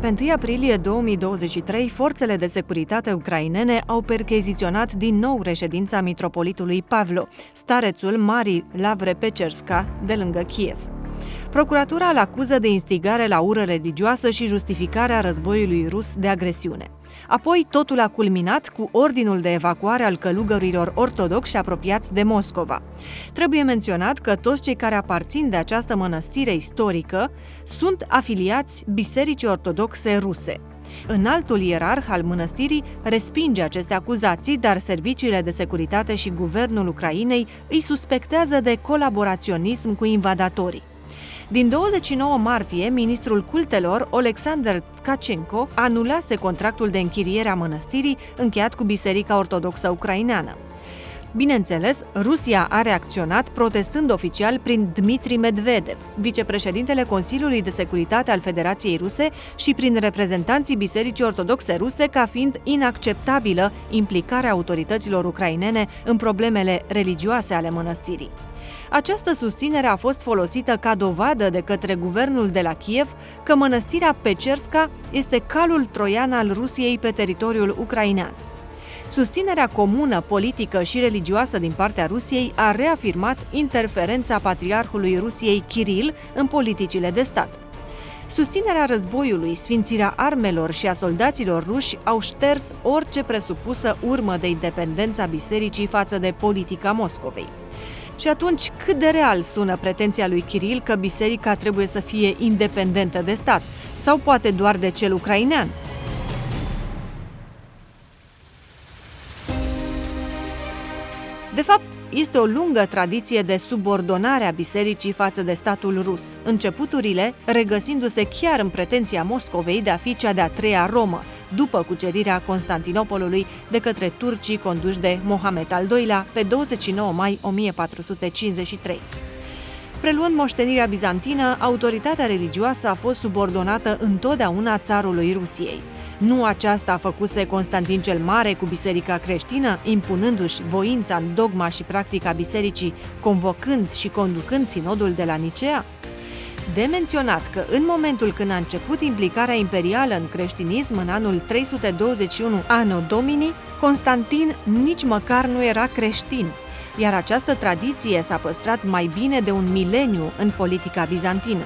Pe 1 aprilie 2023, forțele de securitate ucrainene au percheziționat din nou reședința mitropolitului Pavlo, starețul Marii Lavre-Pecerska, de lângă Kiev. Procuratura îl acuză de instigare la ură religioasă și justificarea războiului rus de agresiune. Apoi, totul a culminat cu ordinul de evacuare al călugărilor ortodoxi apropiați de Moscova. Trebuie menționat că toți cei care aparțin de această mănăstire istorică sunt afiliați Bisericii Ortodoxe Ruse. Înaltul ierarh al mănăstirii respinge aceste acuzații, dar serviciile de securitate și guvernul Ucrainei îi suspectează de colaboraționism cu invadatorii. Din 29 martie, ministrul cultelor, Oleksandr Tkachenko, anulase contractul de închiriere a mănăstirii încheiat cu Biserica Ortodoxă Ucraineană. Bineînțeles, Rusia a reacționat protestând oficial prin Dmitri Medvedev, vicepreședintele Consiliului de Securitate al Federației Ruse, și prin reprezentanții Bisericii Ortodoxe Ruse ca fiind inacceptabilă implicarea autorităților ucrainene în problemele religioase ale mănăstirii. Această susținere a fost folosită ca dovadă de către guvernul de la Kiev că mănăstirea Pecerska este calul troian al Rusiei pe teritoriul ucrainean. Susținerea comună, politică și religioasă din partea Rusiei a reafirmat interferența patriarhului Rusiei Kiril în politicile de stat. Susținerea războiului, sfințirea armelor și a soldaților ruși au șters orice presupusă urmă de independența bisericii față de politica Moscovei. Și atunci, cât de real sună pretenția lui Kiril că biserica trebuie să fie independentă de stat, sau poate doar de cel ucrainean? De fapt, este o lungă tradiție de subordonare a bisericii față de statul rus, începuturile regăsindu-se chiar în pretenția Moscovei de a fi cea de-a treia Romă, după cucerirea Constantinopolului de către turcii conduși de Mohamed al II-lea pe 29 mai 1453. Preluând moștenirea bizantină, autoritatea religioasă a fost subordonată întotdeauna țarului Rusiei. Nu aceasta a făcuse Constantin cel Mare cu biserica creștină, impunându-și voința în dogma și practica bisericii, convocând și conducând sinodul de la Nicea? De menționat că în momentul când a început implicarea imperială în creștinism în anul 321 Anno Domini, Constantin nici măcar nu era creștin, iar această tradiție s-a păstrat mai bine de un mileniu în politica bizantină.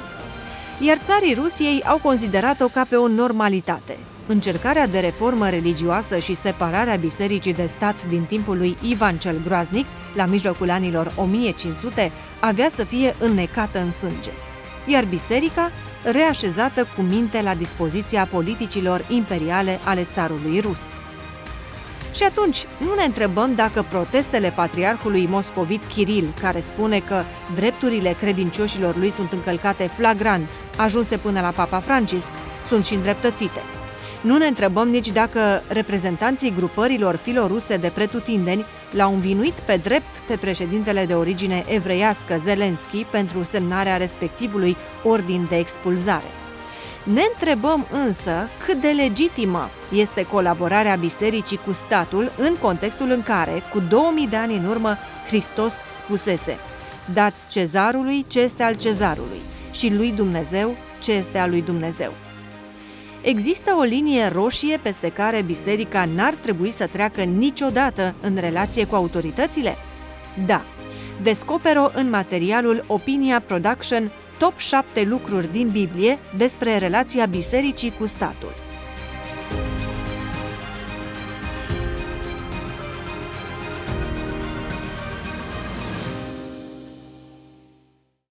Iar țarii Rusiei au considerat-o ca pe o normalitate. Încercarea de reformă religioasă și separarea bisericii de stat din timpul lui Ivan cel Groaznic, la mijlocul anilor 1500, avea să fie înnecată în sânge, iar biserica reașezată cu minte la dispoziția politicilor imperiale ale țarului rus. Și atunci, nu ne întrebăm dacă protestele patriarhului moscovit Kiril, care spune că drepturile credincioșilor lui sunt încălcate flagrant, ajunse până la Papa Francisc, sunt și îndreptățite. Nu ne întrebăm nici dacă reprezentanții grupărilor filoruse de pretutindeni l-au învinuit pe drept pe președintele de origine evreiască Zelenski pentru semnarea respectivului ordin de expulzare. Ne întrebăm însă cât de legitimă este colaborarea bisericii cu statul în contextul în care, cu 2000 de ani în urmă, Hristos spusese: dați cezarului ce este al cezarului și lui Dumnezeu ce este al lui Dumnezeu. Există o linie roșie peste care biserica n-ar trebui să treacă niciodată în relație cu autoritățile? Da, descoperă în materialul Opinia Production Top 7 lucruri din Biblie despre relația bisericii cu statul.